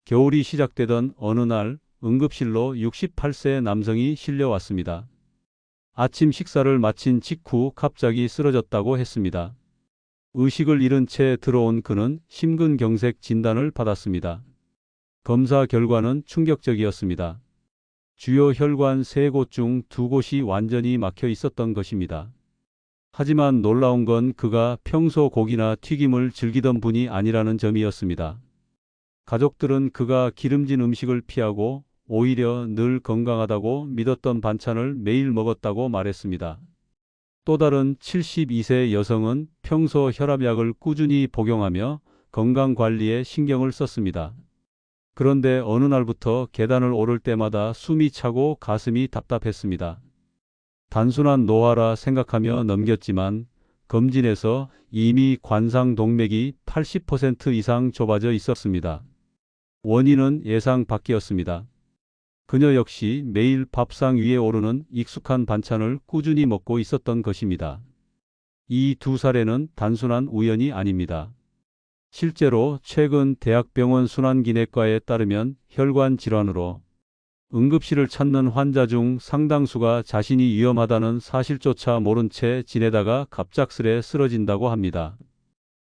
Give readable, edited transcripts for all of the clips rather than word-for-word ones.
겨울이 시작되던 어느 날 응급실로 68세 남성이 실려왔습니다. 아침 식사를 마친 직후 갑자기 쓰러졌다고 했습니다. 의식을 잃은 채 들어온 그는 심근경색 진단을 받았습니다. 검사 결과는 충격적이었습니다. 주요 혈관 3곳 중 2곳이 완전히 막혀 있었던 것입니다. 하지만 놀라운 건 그가 평소 고기나 튀김을 즐기던 분이 아니라는 점이었습니다. 가족들은 그가 기름진 음식을 피하고 오히려 늘 건강하다고 믿었던 반찬을 매일 먹었다고 말했습니다. 또 다른 72세 여성은 평소 혈압약을 꾸준히 복용하며 건강관리에 신경을 썼습니다. 그런데 어느 날부터 계단을 오를 때마다 숨이 차고 가슴이 답답했습니다. 단순한 노화라 생각하며 넘겼지만 검진에서 이미 관상동맥이 80% 이상 좁아져 있었습니다. 원인은 예상 밖이었습니다. 그녀 역시 매일 밥상 위에 오르는 익숙한 반찬을 꾸준히 먹고 있었던 것입니다. 이 두 사례는 단순한 우연이 아닙니다. 실제로 최근 대학병원 순환기내과에 따르면 혈관 질환으로 응급실을 찾는 환자 중 상당수가 자신이 위험하다는 사실조차 모른 채 지내다가 갑작스레 쓰러진다고 합니다.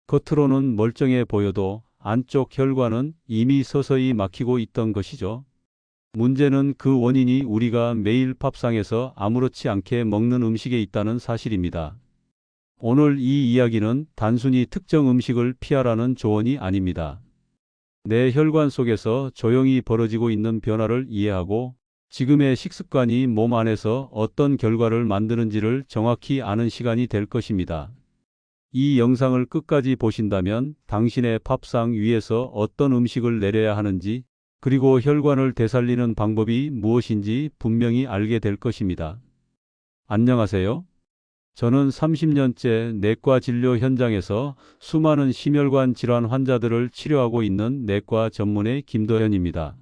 겉으로는 멀쩡해 보여도 안쪽 혈관은 이미 서서히 막히고 있던 것이죠. 문제는 그 원인이 우리가 매일 밥상에서 아무렇지 않게 먹는 음식에 있다는 사실입니다. 오늘 이 이야기는 단순히 특정 음식을 피하라는 조언이 아닙니다. 내 혈관 속에서 조용히 벌어지고 있는 변화를 이해하고 지금의 식습관이 몸 안에서 어떤 결과를 만드는지를 정확히 아는 시간이 될 것입니다. 이 영상을 끝까지 보신다면 당신의 밥상 위에서 어떤 음식을 내려야 하는지 그리고 혈관을 되살리는 방법이 무엇인지 분명히 알게 될 것입니다. 안녕하세요. 저는 30년째 내과 진료 현장에서 수많은 심혈관 질환 환자들을 치료하고 있는 내과 전문의 김도현입니다.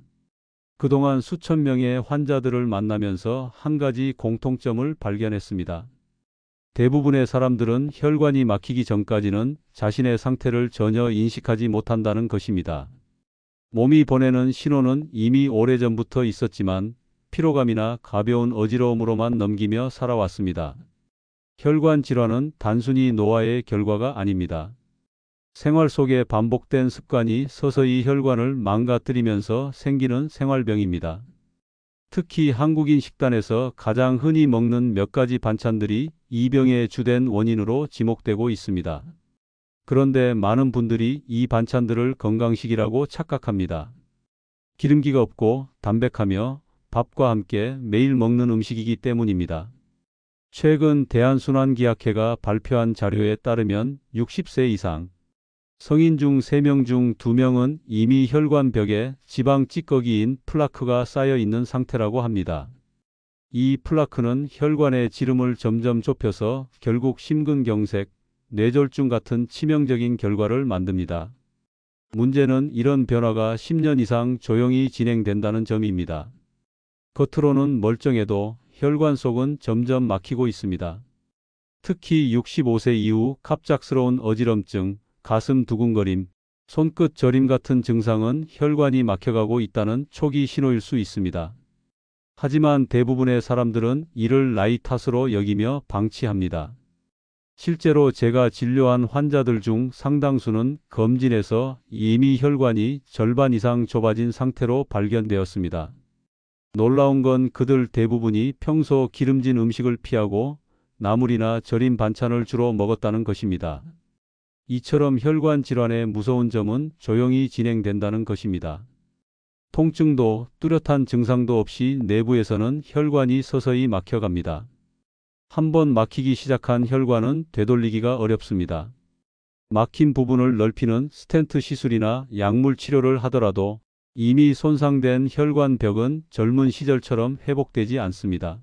그동안 수천 명의 환자들을 만나면서 한 가지 공통점을 발견했습니다. 대부분의 사람들은 혈관이 막히기 전까지는 자신의 상태를 전혀 인식하지 못한다는 것입니다. 몸이 보내는 신호는 이미 오래전부터 있었지만 피로감이나 가벼운 어지러움으로만 넘기며 살아왔습니다. 혈관 질환은 단순히 노화의 결과가 아닙니다. 생활 속에 반복된 습관이 서서히 혈관을 망가뜨리면서 생기는 생활병입니다. 특히 한국인 식단에서 가장 흔히 먹는 몇 가지 반찬들이 이 병의 주된 원인으로 지목되고 있습니다. 그런데 많은 분들이 이 반찬들을 건강식이라고 착각합니다. 기름기가 없고 담백하며 밥과 함께 매일 먹는 음식이기 때문입니다. 최근 대한순환기학회가 발표한 자료에 따르면 60세 이상 성인 중 3명 중 2명은 이미 혈관벽에 지방 찌꺼기인 플라크가 쌓여 있는 상태라고 합니다. 이 플라크는 혈관의 지름을 점점 좁혀서 결국 심근경색, 뇌졸중 같은 치명적인 결과를 만듭니다. 문제는 이런 변화가 10년 이상 조용히 진행된다는 점입니다. 겉으로는 멀쩡해도 혈관 속은 점점 막히고 있습니다. 특히 65세 이후 갑작스러운 어지럼증, 가슴 두근거림, 손끝 저림 같은 증상은 혈관이 막혀가고 있다는 초기 신호일 수 있습니다. 하지만 대부분의 사람들은 이를 나이 탓으로 여기며 방치합니다. 실제로 제가 진료한 환자들 중 상당수는 검진에서 이미 혈관이 절반 이상 좁아진 상태로 발견되었습니다. 놀라운 건 그들 대부분이 평소 기름진 음식을 피하고 나물이나 절인 반찬을 주로 먹었다는 것입니다. 이처럼 혈관 질환의 무서운 점은 조용히 진행된다는 것입니다. 통증도 뚜렷한 증상도 없이 내부에서는 혈관이 서서히 막혀갑니다. 한번 막히기 시작한 혈관은 되돌리기가 어렵습니다. 막힌 부분을 넓히는 스텐트 시술이나 약물 치료를 하더라도 이미 손상된 혈관 벽은 젊은 시절처럼 회복되지 않습니다.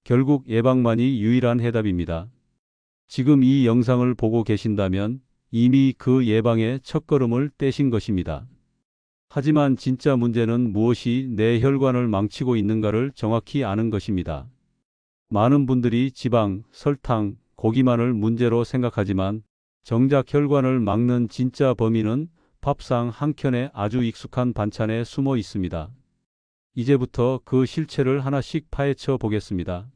결국 예방만이 유일한 해답입니다. 지금 이 영상을 보고 계신다면 이미 그 예방의 첫걸음을 떼신 것입니다. 하지만 진짜 문제는 무엇이 내 혈관을 망치고 있는가를 정확히 아는 것입니다. 많은 분들이 지방, 설탕, 고기만을 문제로 생각하지만 정작 혈관을 막는 진짜 범인은 밥상 한 켠에 아주 익숙한 반찬에 숨어 있습니다. 이제부터 그 실체를 하나씩 파헤쳐 보겠습니다.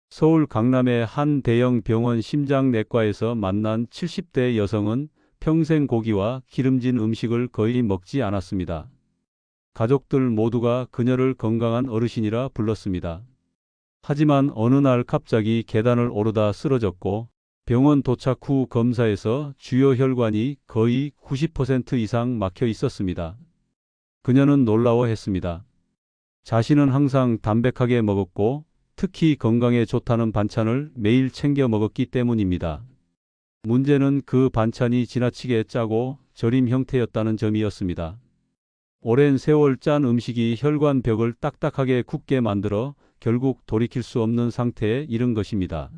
서울 강남의 한 대형 병원 심장내과에서 만난 70대 여성은 평생 고기와 기름진 음식을 거의 먹지 않았습니다. 가족들 모두가 그녀를 건강한 어르신이라 불렀습니다. 하지만 어느 날 갑자기 계단을 오르다 쓰러졌고 병원 도착 후 검사에서 주요 혈관이 거의 90% 이상 막혀 있었습니다. 그녀는 놀라워했습니다. 자신은 항상 담백하게 먹었고 특히 건강에 좋다는 반찬을 매일 챙겨 먹었기 때문입니다. 문제는 그 반찬이 지나치게 짜고 절임 형태였다는 점이었습니다. 오랜 세월 짠 음식이 혈관벽을 딱딱하게 굳게 만들어 결국 돌이킬 수 없는 상태에 이른 것입니다.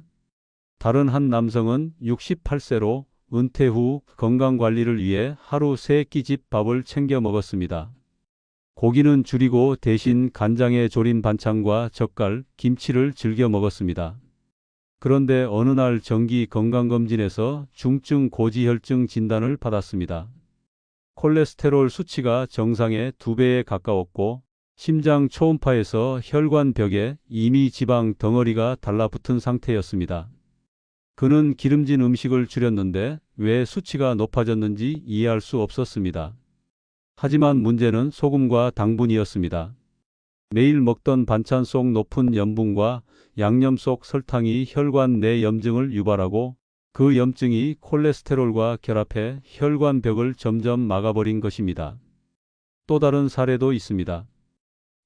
다른 한 남성은 68세로 은퇴 후 건강관리를 위해 하루 3끼집 밥을 챙겨 먹었습니다. 고기는 줄이고 대신 간장에 졸인 반찬과 젓갈, 김치를 즐겨 먹었습니다. 그런데 어느 날 정기 건강검진에서 중증 고지혈증 진단을 받았습니다. 콜레스테롤 수치가 정상의 2배에 가까웠고 심장 초음파에서 혈관벽에 이미 지방 덩어리가 달라붙은 상태였습니다. 그는 기름진 음식을 줄였는데 왜 수치가 높아졌는지 이해할 수 없었습니다. 하지만 문제는 소금과 당분이었습니다. 매일 먹던 반찬 속 높은 염분과 양념 속 설탕이 혈관 내 염증을 유발하고 그 염증이 콜레스테롤과 결합해 혈관벽을 점점 막아버린 것입니다. 또 다른 사례도 있습니다.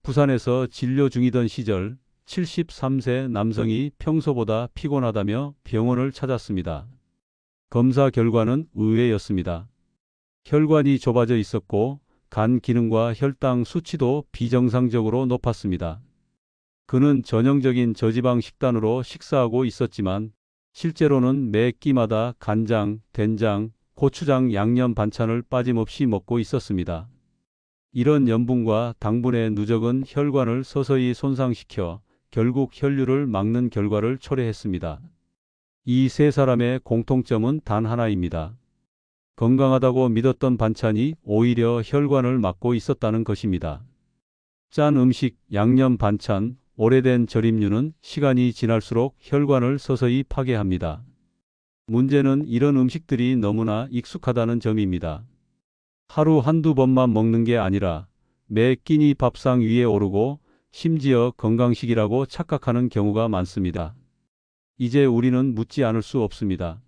부산에서 진료 중이던 시절 73세 남성이 평소보다 피곤하다며 병원을 찾았습니다. 검사 결과는 의외였습니다. 혈관이 좁아져 있었고 간 기능과 혈당 수치도 비정상적으로 높았습니다. 그는 전형적인 저지방 식단으로 식사하고 있었지만 실제로는 매 끼마다 간장, 된장, 고추장 양념 반찬을 빠짐없이 먹고 있었습니다. 이런 염분과 당분의 누적은 혈관을 서서히 손상시켜 결국 혈류를 막는 결과를 초래했습니다. 이 세 사람의 공통점은 단 하나입니다. 건강하다고 믿었던 반찬이 오히려 혈관을 막고 있었다는 것입니다. 짠 음식, 양념 반찬, 오래된 절임류는 시간이 지날수록 혈관을 서서히 파괴합니다. 문제는 이런 음식들이 너무나 익숙하다는 점입니다. 하루 한두 번만 먹는 게 아니라 매 끼니 밥상 위에 오르고 심지어 건강식이라고 착각하는 경우가 많습니다. 이제 우리는 묻지 않을 수 없습니다.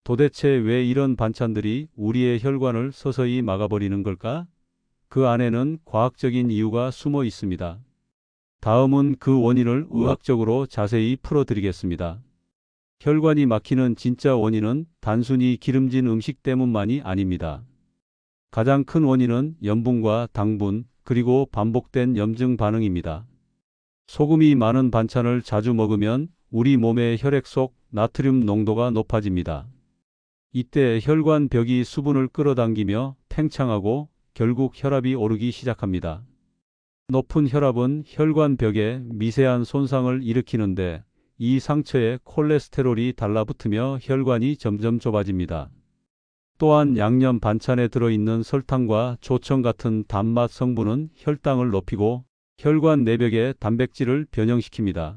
도대체 왜 이런 반찬들이 우리의 혈관을 서서히 막아버리는 걸까? 그 안에는 과학적인 이유가 숨어 있습니다. 다음은 그 원인을 의학적으로 자세히 풀어드리겠습니다. 혈관이 막히는 진짜 원인은 단순히 기름진 음식 때문만이 아닙니다. 가장 큰 원인은 염분과 당분, 그리고 반복된 염증 반응입니다. 소금이 많은 반찬을 자주 먹으면 우리 몸의 혈액 속 나트륨 농도가 높아집니다. 이때 혈관 벽이 수분을 끌어당기며 팽창하고 결국 혈압이 오르기 시작합니다. 높은 혈압은 혈관 벽에 미세한 손상을 일으키는데 이 상처에 콜레스테롤이 달라붙으며 혈관이 점점 좁아집니다. 또한 양념 반찬에 들어있는 설탕과 조청 같은 단맛 성분은 혈당을 높이고 혈관 내벽의 단백질을 변형시킵니다.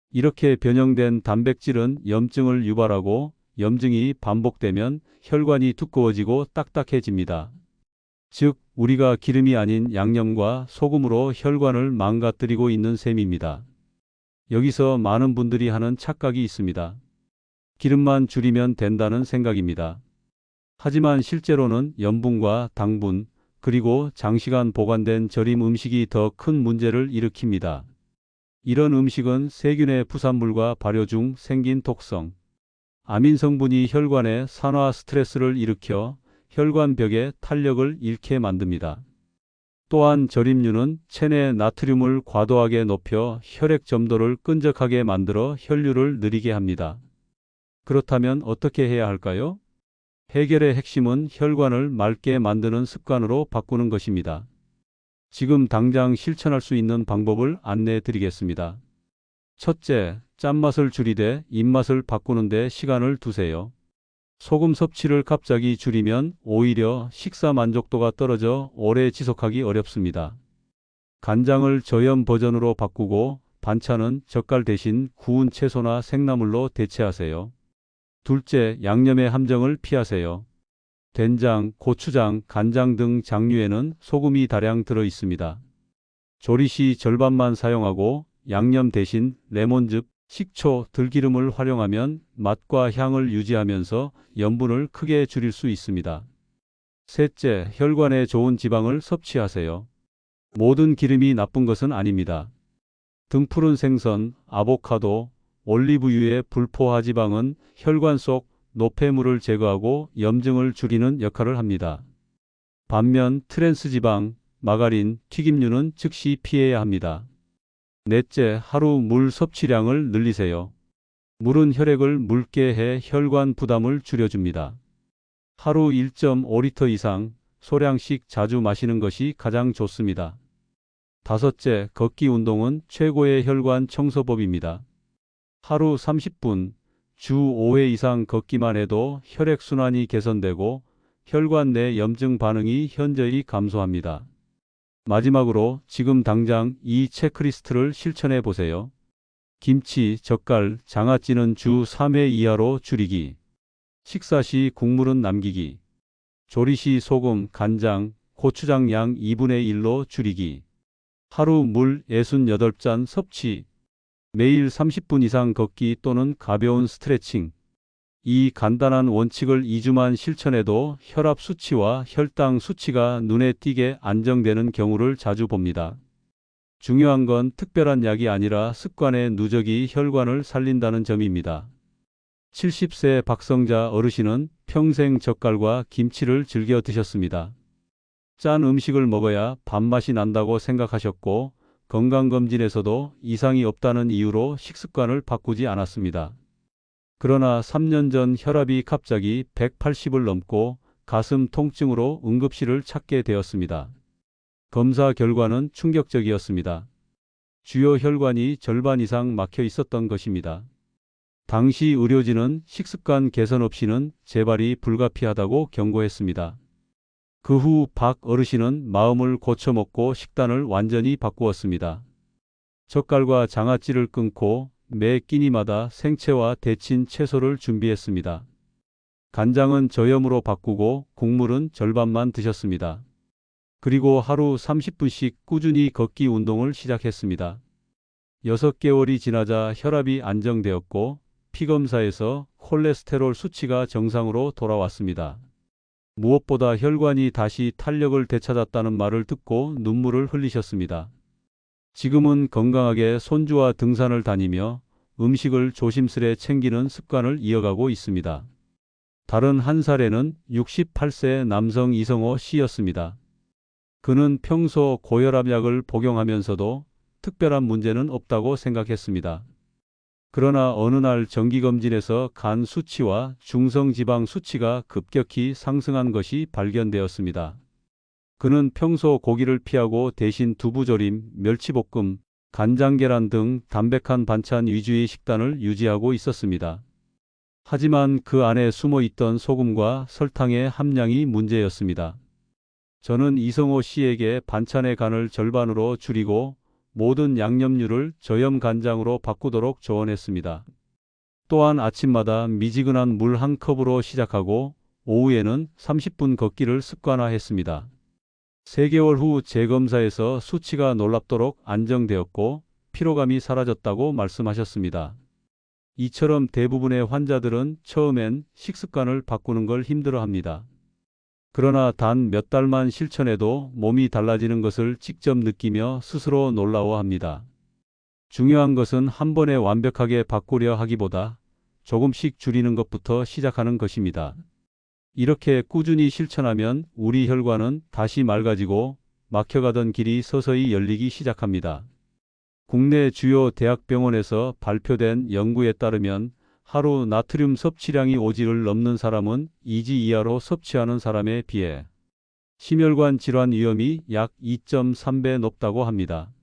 이렇게 변형된 단백질은 염증을 유발하고 염증이 반복되면 혈관이 두꺼워지고 딱딱해집니다. 즉, 우리가 기름이 아닌 양념과 소금으로 혈관을 망가뜨리고 있는 셈입니다. 여기서 많은 분들이 하는 착각이 있습니다. 기름만 줄이면 된다는 생각입니다. 하지만 실제로는 염분과 당분, 그리고 장시간 보관된 절임 음식이 더 큰 문제를 일으킵니다. 이런 음식은 세균의 부산물과 발효 중 생긴 독성, 아민 성분이 혈관에 산화 스트레스를 일으켜 혈관벽의 탄력을 잃게 만듭니다. 또한 절임류는 체내 나트륨을 과도하게 높여 혈액 점도를 끈적하게 만들어 혈류를 느리게 합니다. 그렇다면 어떻게 해야 할까요? 해결의 핵심은 혈관을 맑게 만드는 습관으로 바꾸는 것입니다. 지금 당장 실천할 수 있는 방법을 안내해 드리겠습니다. 첫째, 짠맛을 줄이되 입맛을 바꾸는 데 시간을 두세요. 소금 섭취를 갑자기 줄이면 오히려 식사 만족도가 떨어져 오래 지속하기 어렵습니다. 간장을 저염 버전으로 바꾸고 반찬은 젓갈 대신 구운 채소나 생나물로 대체하세요. 둘째, 양념의 함정을 피하세요. 된장, 고추장, 간장 등 장류에는 소금이 다량 들어 있습니다. 조리 시 절반만 사용하고 양념 대신 레몬즙, 식초, 들기름을 활용하면 맛과 향을 유지하면서 염분을 크게 줄일 수 있습니다. 셋째, 혈관에 좋은 지방을 섭취하세요. 모든 기름이 나쁜 것은 아닙니다. 등푸른 생선, 아보카도, 올리브유의 불포화 지방은 혈관 속 노폐물을 제거하고 염증을 줄이는 역할을 합니다. 반면 트랜스 지방, 마가린, 튀김류는 즉시 피해야 합니다. 넷째, 하루 물 섭취량을 늘리세요. 물은 혈액을 묽게 해 혈관 부담을 줄여줍니다. 하루 1.5리터 이상 소량씩 자주 마시는 것이 가장 좋습니다. 다섯째, 걷기 운동은 최고의 혈관 청소법입니다. 하루 30분, 주 5회 이상 걷기만 해도 혈액순환이 개선되고 혈관 내 염증 반응이 현저히 감소합니다. 마지막으로 지금 당장 이 체크리스트를 실천해 보세요. 김치, 젓갈, 장아찌는 주 3회 이하로 줄이기. 식사 시 국물은 남기기. 조리 시 소금, 간장, 고추장 양 2분의 1로 줄이기. 하루 물 68잔 섭취. 매일 30분 이상 걷기 또는 가벼운 스트레칭. 이 간단한 원칙을 2주만 실천해도 혈압 수치와 혈당 수치가 눈에 띄게 안정되는 경우를 자주 봅니다. 중요한 건 특별한 약이 아니라 습관의 누적이 혈관을 살린다는 점입니다. 70세 박성자 어르신은 평생 젓갈과 김치를 즐겨 드셨습니다. 짠 음식을 먹어야 밥맛이 난다고 생각하셨고 건강검진에서도 이상이 없다는 이유로 식습관을 바꾸지 않았습니다. 그러나 3년 전 혈압이 갑자기 180을 넘고 가슴 통증으로 응급실을 찾게 되었습니다. 검사 결과는 충격적이었습니다. 주요 혈관이 절반 이상 막혀 있었던 것입니다. 당시 의료진은 식습관 개선 없이는 재발이 불가피하다고 경고했습니다. 그 후 박 어르신은 마음을 고쳐먹고 식단을 완전히 바꾸었습니다. 젓갈과 장아찌를 끊고 매 끼니마다 생채와 데친 채소를 준비했습니다. 간장은 저염으로 바꾸고 국물은 절반만 드셨습니다. 그리고 하루 30분씩 꾸준히 걷기 운동을 시작했습니다. 6개월이 지나자 혈압이 안정되었고 피검사에서 콜레스테롤 수치가 정상으로 돌아왔습니다. 무엇보다 혈관이 다시 탄력을 되찾았다는 말을 듣고 눈물을 흘리셨습니다. 지금은 건강하게 손주와 등산을 다니며 음식을 조심스레 챙기는 습관을 이어가고 있습니다. 다른 한 사례는 68세 남성 이성호 씨였습니다. 그는 평소 고혈압 약을 복용하면서도 특별한 문제는 없다고 생각했습니다. 그러나 어느 날 정기검진에서 간 수치와 중성지방 수치가 급격히 상승한 것이 발견되었습니다. 그는 평소 고기를 피하고 대신 두부조림, 멸치볶음, 간장계란 등 담백한 반찬 위주의 식단을 유지하고 있었습니다. 하지만 그 안에 숨어 있던 소금과 설탕의 함량이 문제였습니다. 저는 이성호 씨에게 반찬의 간을 절반으로 줄이고 모든 양념류를 저염 간장으로 바꾸도록 조언했습니다. 또한 아침마다 미지근한 물 한 컵으로 시작하고 오후에는 30분 걷기를 습관화했습니다. 3개월 후 재검사에서 수치가 놀랍도록 안정되었고 피로감이 사라졌다고 말씀하셨습니다. 이처럼 대부분의 환자들은 처음엔 식습관을 바꾸는 걸 힘들어합니다. 그러나 단 몇 달만 실천해도 몸이 달라지는 것을 직접 느끼며 스스로 놀라워합니다. 중요한 것은 한 번에 완벽하게 바꾸려 하기보다 조금씩 줄이는 것부터 시작하는 것입니다. 이렇게 꾸준히 실천하면 우리 혈관은 다시 맑아지고 막혀가던 길이 서서히 열리기 시작합니다. 국내 주요 대학병원에서 발표된 연구에 따르면 하루 나트륨 섭취량이 5g을 넘는 사람은 2g 이하로 섭취하는 사람에 비해 심혈관 질환 위험이 약 2.3배 높다고 합니다.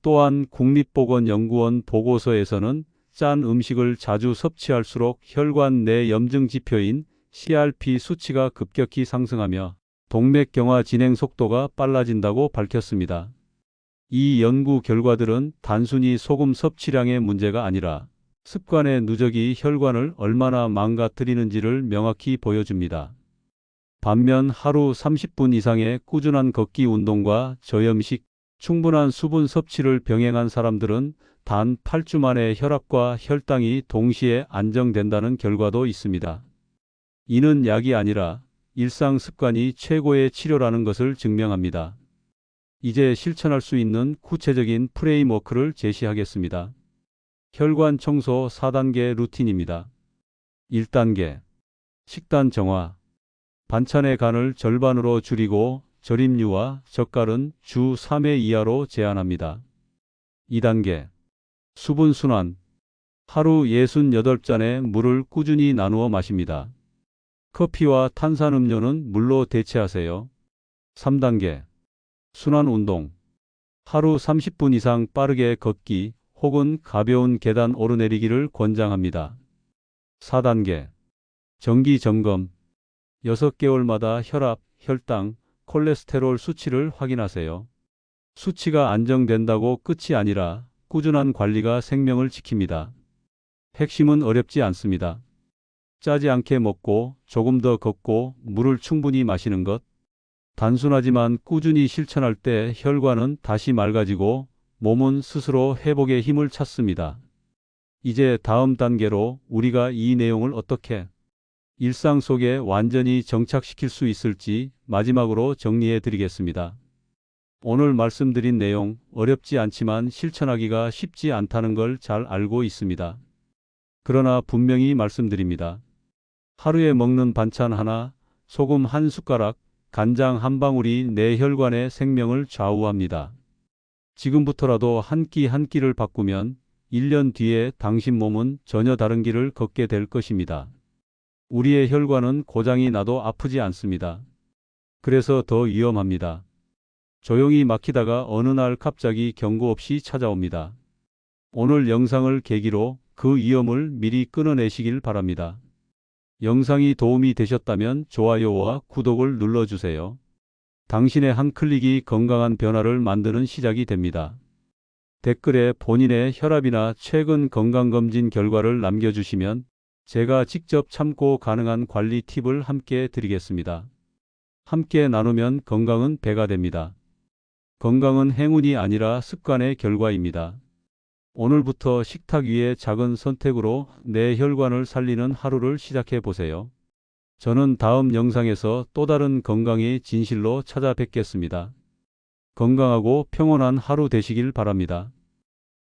또한 국립보건연구원 보고서에서는 짠 음식을 자주 섭취할수록 혈관 내 염증 지표인 CRP 수치가 급격히 상승하며 동맥경화 진행 속도가 빨라진다고 밝혔습니다. 이 연구 결과들은 단순히 소금 섭취량의 문제가 아니라 습관의 누적이 혈관을 얼마나 망가뜨리는지를 명확히 보여줍니다. 반면 하루 30분 이상의 꾸준한 걷기 운동과 저염식, 충분한 수분 섭취를 병행한 사람들은 단 8주 만에 혈압과 혈당이 동시에 안정된다는 결과도 있습니다. 이는 약이 아니라 일상 습관이 최고의 치료라는 것을 증명합니다. 이제 실천할 수 있는 구체적인 프레임워크를 제시하겠습니다. 혈관 청소 4단계 루틴입니다. 1단계. 식단 정화. 반찬의 간을 절반으로 줄이고 절임류와 젓갈은 주 3회 이하로 제한합니다. 2단계. 수분 순환. 하루 68잔의 물을 꾸준히 나누어 마십니다. 커피와 탄산음료는 물로 대체하세요. 3단계. 순환 운동. 하루 30분 이상 빠르게 걷기 혹은 가벼운 계단 오르내리기를 권장합니다. 4단계. 정기 점검. 6개월마다 혈압, 혈당, 콜레스테롤 수치를 확인하세요. 수치가 안정된다고 끝이 아니라 꾸준한 관리가 생명을 지킵니다. 핵심은 어렵지 않습니다. 짜지 않게 먹고 조금 더 걷고 물을 충분히 마시는 것. 단순하지만 꾸준히 실천할 때 혈관은 다시 맑아지고 몸은 스스로 회복의 힘을 찾습니다. 이제 다음 단계로 우리가 이 내용을 어떻게 일상 속에 완전히 정착시킬 수 있을지 마지막으로 정리해 드리겠습니다. 오늘 말씀드린 내용 어렵지 않지만 실천하기가 쉽지 않다는 걸 잘 알고 있습니다. 그러나 분명히 말씀드립니다. 하루에 먹는 반찬 하나, 소금 한 숟가락, 간장 한 방울이 내 혈관의 생명을 좌우합니다. 지금부터라도 한 끼 한 끼를 바꾸면 1년 뒤에 당신 몸은 전혀 다른 길을 걷게 될 것입니다. 우리의 혈관은 고장이 나도 아프지 않습니다. 그래서 더 위험합니다. 조용히 막히다가 어느 날 갑자기 경고 없이 찾아옵니다. 오늘 영상을 계기로 그 위험을 미리 끊어내시길 바랍니다. 영상이 도움이 되셨다면 좋아요와 구독을 눌러주세요. 당신의 한 클릭이 건강한 변화를 만드는 시작이 됩니다. 댓글에 본인의 혈압이나 최근 건강검진 결과를 남겨주시면 제가 직접 참고 가능한 관리 팁을 함께 드리겠습니다. 함께 나누면 건강은 배가 됩니다. 건강은 행운이 아니라 습관의 결과입니다. 오늘부터 식탁 위의 작은 선택으로 내 혈관을 살리는 하루를 시작해 보세요. 저는 다음 영상에서 또 다른 건강의 진실로 찾아뵙겠습니다. 건강하고 평온한 하루 되시길 바랍니다.